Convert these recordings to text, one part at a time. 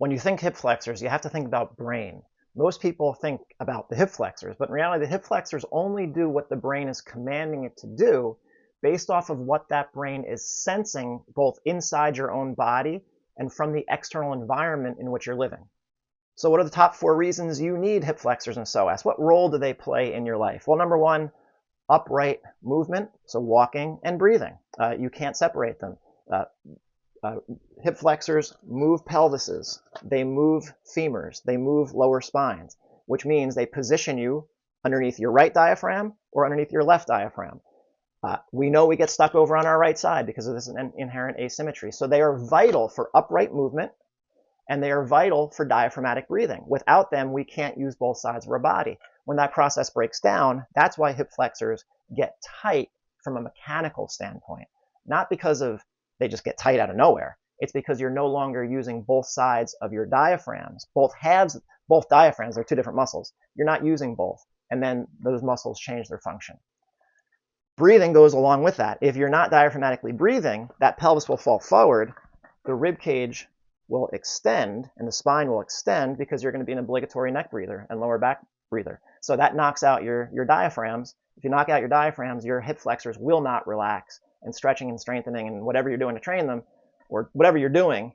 When you think hip flexors, you have to think about brain. Most people think about the hip flexors, but in reality, the hip flexors only do what the brain is commanding it to do based off of what that brain is sensing both inside your own body and from the external environment in which you're living. So what are the top 4 reasons you need hip flexors and psoas? What role do they play in your life? Well, number 1, upright movement, so walking and breathing. You can't separate them. Hip flexors move pelvises, they move femurs, they move lower spines, which means they position you underneath your right diaphragm or underneath your left diaphragm. We know we get stuck over on our right side because of this inherent asymmetry. So they are vital for upright movement, and they are vital for diaphragmatic breathing. Without them, we can't use both sides of our body. When that process breaks down, that's why hip flexors get tight from a mechanical standpoint, not because of they just get tight out of nowhere. It's because you're no longer using both sides of your diaphragms, both halves, both diaphragms. They're 2 different muscles. You're not using both, and then those muscles change their function. Breathing goes along with that. If you're not diaphragmatically breathing, that pelvis will fall forward, the rib cage will extend, and the spine will extend because you're going to be an obligatory neck breather and lower back breather. So that knocks out your diaphragms. If you knock out your diaphragms, your hip flexors will not relax, and stretching and strengthening and whatever you're doing to train them, or whatever you're doing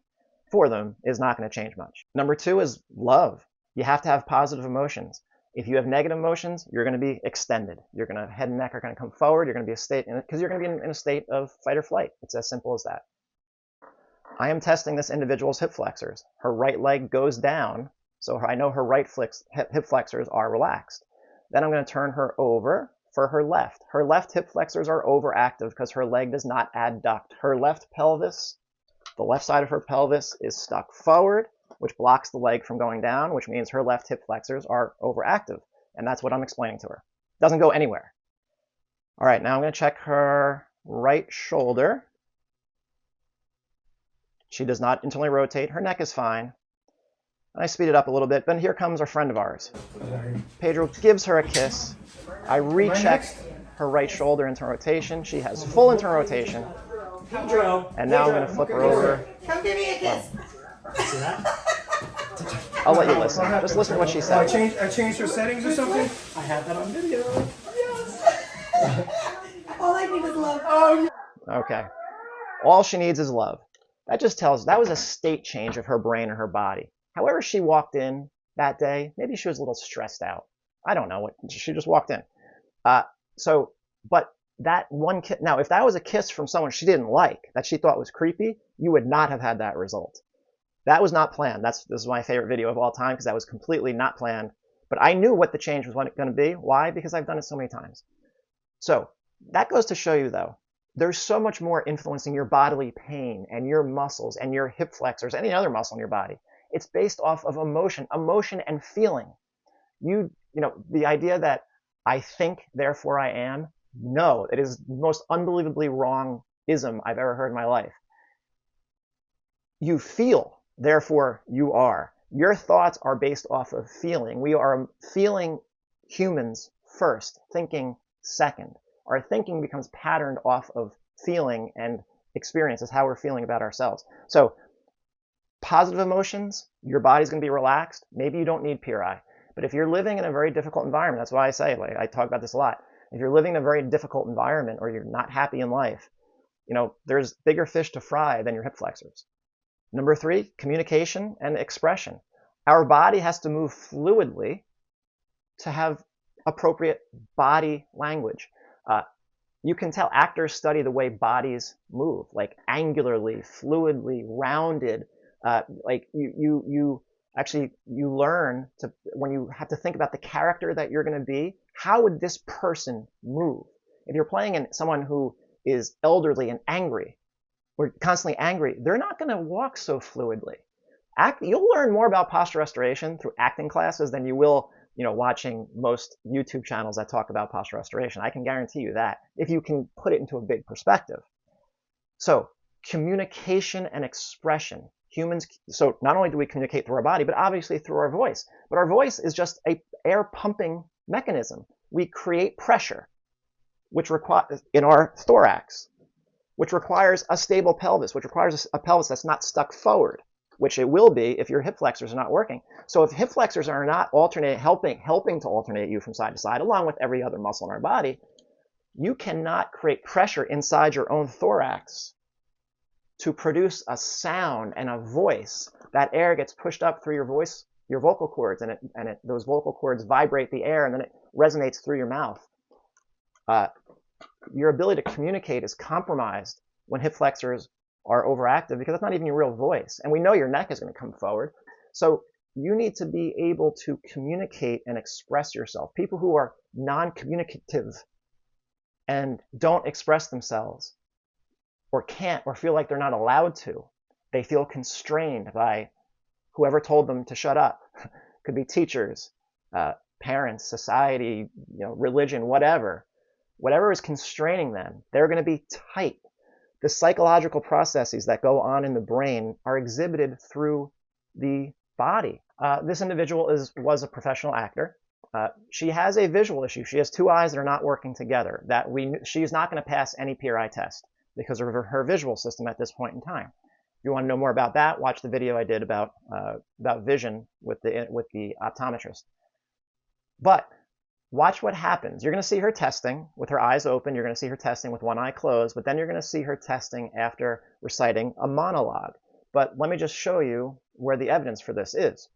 for them, is not going to change much. Number 2 is love. You have to have positive emotions. If you have negative emotions, you're going to be extended. Your head and neck are going to come forward. You're going to be because you're going to be in a state of fight or flight. It's as simple as that. I am testing this individual's hip flexors. Her right leg goes down, so I know her right hip flexors are relaxed. Then I'm going to turn her over for her left. Her left hip flexors are overactive because her leg does not adduct. Her left pelvis, the left side of her pelvis is stuck forward, which blocks the leg from going down, which means her left hip flexors are overactive. And that's what I'm explaining to her. Doesn't go anywhere. All right, now I'm going to check her right shoulder. She does not internally rotate. Her neck is fine. I speed it up a little bit, but here comes a friend of ours. Pedro gives her a kiss. I recheck her right shoulder internal rotation. She has full internal rotation. And now I'm going to flip her over. Come give me a kiss. See that? I'll let you listen. Just listen to what she said. I changed her settings or something? I have that on video. All I need is love. Oh, Okay. All she needs is love. That just tells, that was a state change of her brain and her body. However she walked in that day, maybe she was a little stressed out. I don't know. She just walked in. But that one kiss, now if that was a kiss from someone she didn't like, that she thought was creepy, you would not have had that result. That was not planned. This is my favorite video of all time because that was completely not planned. But I knew what the change was going to be. Why? Because I've done it so many times. So that goes to show you, though, there's so much more influencing your bodily pain and your muscles and your hip flexors, any other muscle in your body. It's based off of emotion and feeling. You know, the idea that I think, therefore I am, no, it is the most unbelievably wrong ism I've ever heard in my life. You feel, therefore you are. Your thoughts are based off of feeling. We are feeling humans first, thinking second. Our thinking becomes patterned off of feeling and experiences, how we're feeling about ourselves. So positive emotions, your body's going to be relaxed. Maybe you don't need PRI. But if you're living in a very difficult environment, that's why I say, like, I talk about this a lot. If you're living in a very difficult environment or you're not happy in life, you know, there's bigger fish to fry than your hip flexors. Number 3, communication and expression. Our body has to move fluidly to have appropriate body language. You can tell actors study the way bodies move, like angularly, fluidly, rounded. Like you learn to, when you have to think about the character that you're going to be, how would this person move? If you're playing someone who is elderly and angry, or constantly angry, they're not going to walk so fluidly. You'll learn more about posture restoration through acting classes than you will, you know, watching most YouTube channels that talk about posture restoration. I can guarantee you that, if you can put it into a big perspective. So communication and expression. Humans, so not only do we communicate through our body, but obviously through our voice. But our voice is just an air pumping mechanism. We create pressure, which requires in our thorax, which requires a stable pelvis, which requires a pelvis that's not stuck forward. which it will be if your hip flexors are not working. So if hip flexors are not helping to alternate you from side to side, along with every other muscle in our body, you cannot create pressure inside your own thorax to produce a sound and a voice. That air gets pushed up through your vocal cords, and those vocal cords vibrate the air, and then it resonates through your mouth. Your ability to communicate is compromised when hip flexors are overactive, because that's not even your real voice. And we know your neck is going to come forward. So you need to be able to communicate and express yourself. People who are non-communicative and don't express themselves, or can't, or feel like they're not allowed to, they feel constrained by whoever told them to shut up. Could be teachers, parents, society, religion, whatever. Whatever is constraining them, they're going to be tight. The psychological processes that go on in the brain are exhibited through the body. This individual was a professional actor. She has a visual issue. She has two eyes that are not working together. She's not going to pass any PRI test because of her visual system at this point in time. If you want to know more about that, watch the video I did about vision with the optometrist. But watch what happens. You're going to see her testing with her eyes open. You're going to see her testing with one eye closed, but then you're going to see her testing after reciting a monologue. But let me just show you where the evidence for this is.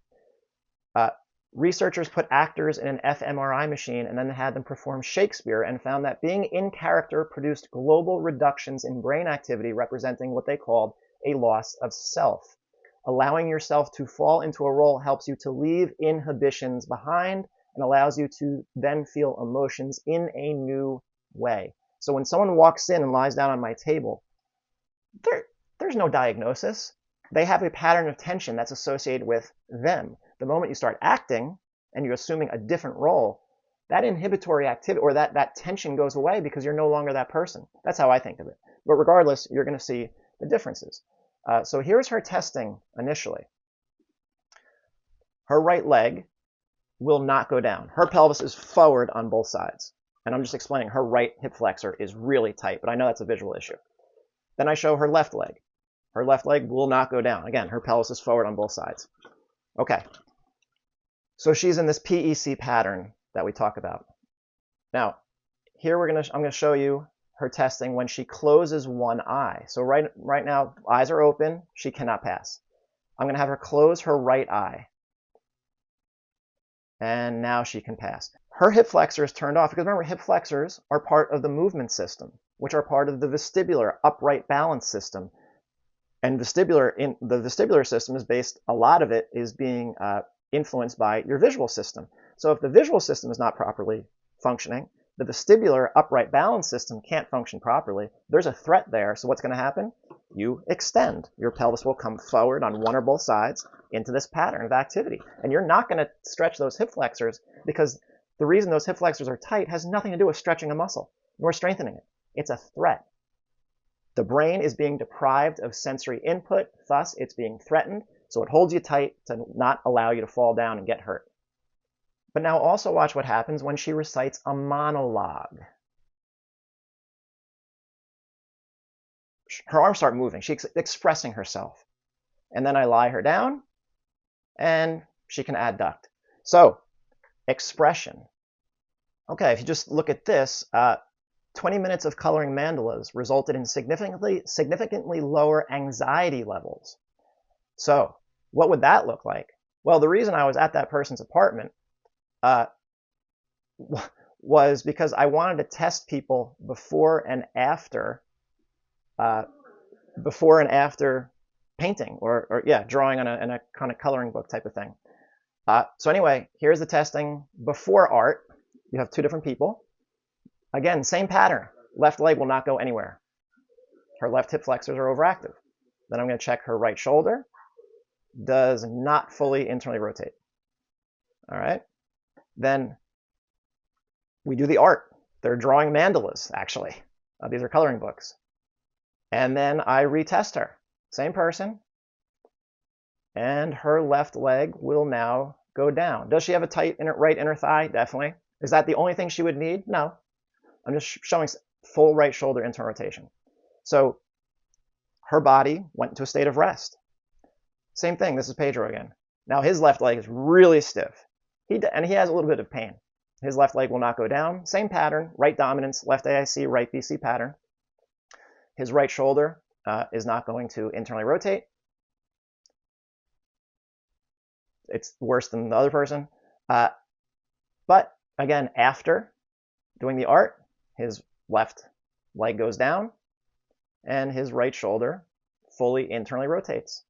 Researchers put actors in an fMRI machine and then had them perform Shakespeare, and found that being in character produced global reductions in brain activity representing what they called a loss of self. Allowing yourself to fall into a role helps you to leave inhibitions behind and allows you to then feel emotions in a new way. So when someone walks in and lies down on my table, there's no diagnosis. They have a pattern of tension that's associated with them. The moment you start acting and you're assuming a different role, that inhibitory activity or that tension goes away because you're no longer that person. That's how I think of it. But regardless, you're going to see the differences. So here's her testing initially. Her right leg will not go down. Her pelvis is forward on both sides. And I'm just explaining her right hip flexor is really tight, but I know that's a visual issue. Then I show her left leg. Her left leg will not go down. Again, her pelvis is forward on both sides. Okay. So she's in this PEC pattern that we talk about. Now, here I'm going to show you her testing when she closes one eye. So right now, eyes are open. She cannot pass. I'm going to have her close her right eye. And now she can pass. Her hip flexor is turned off because remember, hip flexors are part of the movement system, which are part of the vestibular upright balance system. And the vestibular system is based, a lot of it is being influenced by your visual system. So if the visual system is not properly functioning, the vestibular upright balance system can't function properly. There's a threat there. So what's going to happen? You extend. Your pelvis will come forward on one or both sides into this pattern of activity. And you're not going to stretch those hip flexors because the reason those hip flexors are tight has nothing to do with stretching a muscle nor strengthening it. It's a threat. The brain is being deprived of sensory input, thus it's being threatened, so it holds you tight to not allow you to fall down and get hurt. But now also watch what happens when she recites a monologue. Her arms start moving. She's expressing herself. And then I lie her down, and she can adduct. So, expression. Okay, if you just look at this, 20 minutes of coloring mandalas resulted in significantly lower anxiety levels. So, what would that look like? Well, the reason I was at that person's apartment was because I wanted to test people before and after painting or drawing in a kind of coloring book type of thing. So anyway, here's the testing before art. You have two different people. Again, same pattern. Left leg will not go anywhere. Her left hip flexors are overactive. Then I'm going to check her right shoulder. Does not fully internally rotate. All right. Then we do the art. They're drawing mandalas, actually. These are coloring books. And then I retest her. Same person. And her left leg will now go down. Does she have a tight right inner thigh? Definitely. Is that the only thing she would need? No. I'm just showing full right shoulder internal rotation. So her body went into a state of rest. Same thing. This is Pedro again. Now his left leg is really stiff. And he has a little bit of pain. His left leg will not go down. Same pattern, right dominance, left AIC, right BC pattern. His right shoulder is not going to internally rotate. It's worse than the other person. But again, after doing the art, his left leg goes down and his right shoulder fully internally rotates.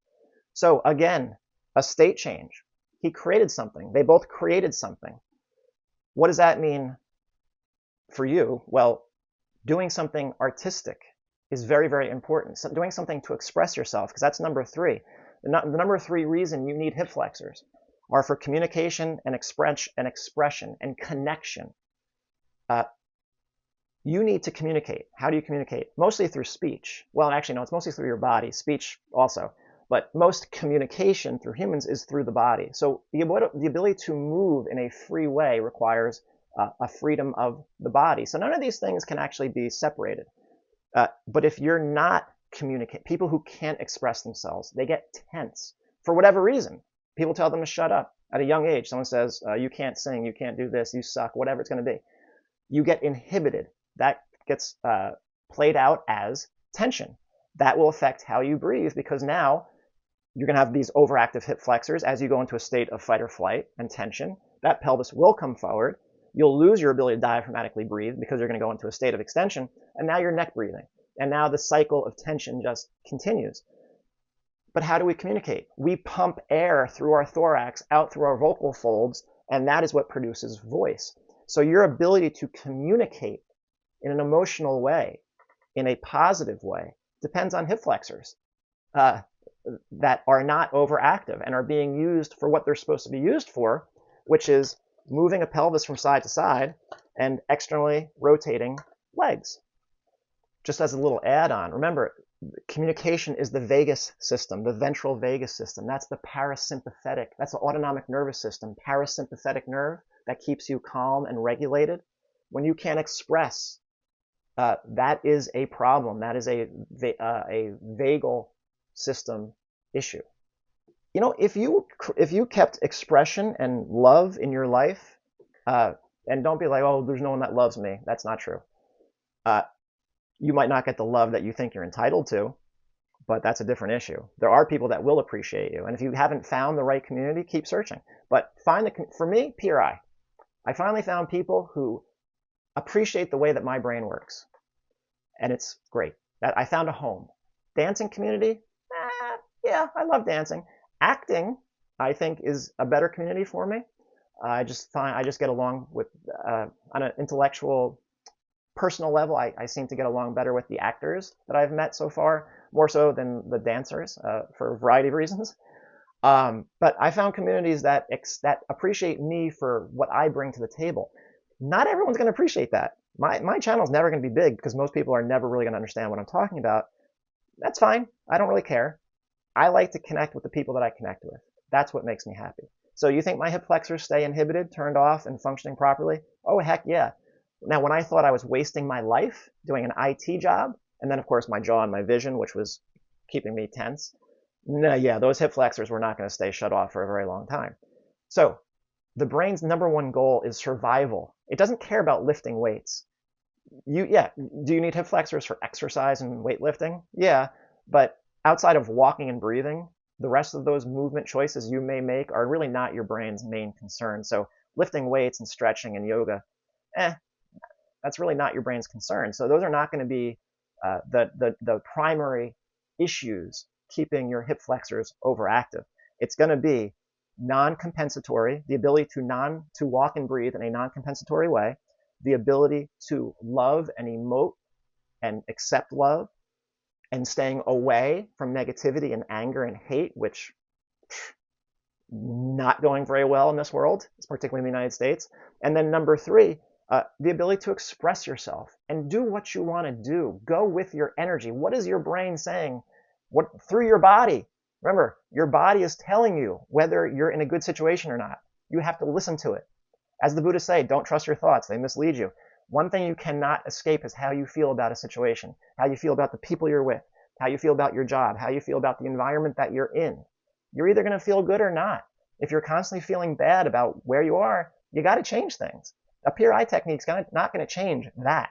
So again, a state change. He created something. They both created something. What does that mean for you? Well, doing something artistic is very, very important. So doing something to express yourself, because that's number 3. The number 3 reason you need hip flexors are for communication and expression and connection. You need to communicate. How do you communicate? Mostly through speech. Well, actually, no, it's mostly through your body. Speech also. But most communication through humans is through the body. So the ability to move in a free way requires a freedom of the body. So none of these things can actually be separated. But if you're not communicating, people who can't express themselves, they get tense for whatever reason. People tell them to shut up at a young age. Someone says, you can't sing, you can't do this, you suck, whatever it's going to be. You get inhibited. That gets played out as tension. That will affect how you breathe, because now you're going to have these overactive hip flexors as you go into a state of fight or flight and tension. That pelvis will come forward. You'll lose your ability to diaphragmatically breathe because you're going to go into a state of extension, and now you're neck breathing. And now the cycle of tension just continues. But how do we communicate? We pump air through our thorax, out through our vocal folds, and that is what produces voice. So your ability to communicate in an emotional way, in a positive way, depends on hip flexors that are not overactive and are being used for what they're supposed to be used for, which is moving a pelvis from side to side and externally rotating legs. Just as a little add-on, remember, communication is the vagus system, the ventral vagus system. That's the parasympathetic, that's the autonomic nervous system, parasympathetic nerve that keeps you calm and regulated. When you can't express, that is a problem. That is a vagal system issue. You know, if you kept expression and love in your life, and don't be like, oh, there's no one that loves me. That's not true. You might not get the love that you think you're entitled to, but that's a different issue. There are people that will appreciate you, and if you haven't found the right community, keep searching. But for me, PRI. I finally found people who appreciate the way that my brain works, and it's great. I found a home. Dancing community, yeah, I love dancing. Acting, I think, is a better community for me. I just get along with, on an intellectual, personal level, I seem to get along better with the actors that I've met so far, more so than the dancers, for a variety of reasons. But I found communities that appreciate me for what I bring to the table. Not everyone's going to appreciate that. My channel's never going to be big because most people are never really going to understand what I'm talking about. That's fine. I don't really care. I like to connect with the people that I connect with. That's what makes me happy. So you think my hip flexors stay inhibited, turned off, and functioning properly? Oh, heck yeah. Now, when I thought I was wasting my life doing an IT job, and then, of course, my jaw and my vision, which was keeping me tense, no, yeah, those hip flexors were not going to stay shut off for a very long time. So the brain's number one goal is survival. It doesn't care about lifting weights. Do you need hip flexors for exercise and weightlifting? Yeah, but outside of walking and breathing, the rest of those movement choices you may make are really not your brain's main concern. So lifting weights and stretching and yoga, that's really not your brain's concern. So those are not going to be the primary issues keeping your hip flexors overactive. It's going to be non-compensatory, the ability to walk and breathe in a non-compensatory way, the ability to love and emote and accept love, and staying away from negativity and anger and hate, which not going very well in this world, particularly in the United States. And then number 3, the ability to express yourself and do what you want to do. Go with your energy. What is your brain saying? Through your body. Remember, your body is telling you whether you're in a good situation or not. You have to listen to it. As the Buddhists say, don't trust your thoughts. They mislead you. One thing you cannot escape is how you feel about a situation, how you feel about the people you're with, how you feel about your job, how you feel about the environment that you're in. You're either going to feel good or not. If you're constantly feeling bad about where you are, you got to change things. A PRI technique's not going to change that.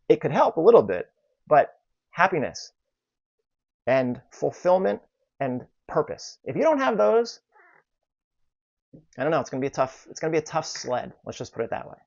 It could help a little bit, but happiness and fulfillment and purpose. If you don't have those, I don't know, it's going to be a tough sled. Let's just put it that way.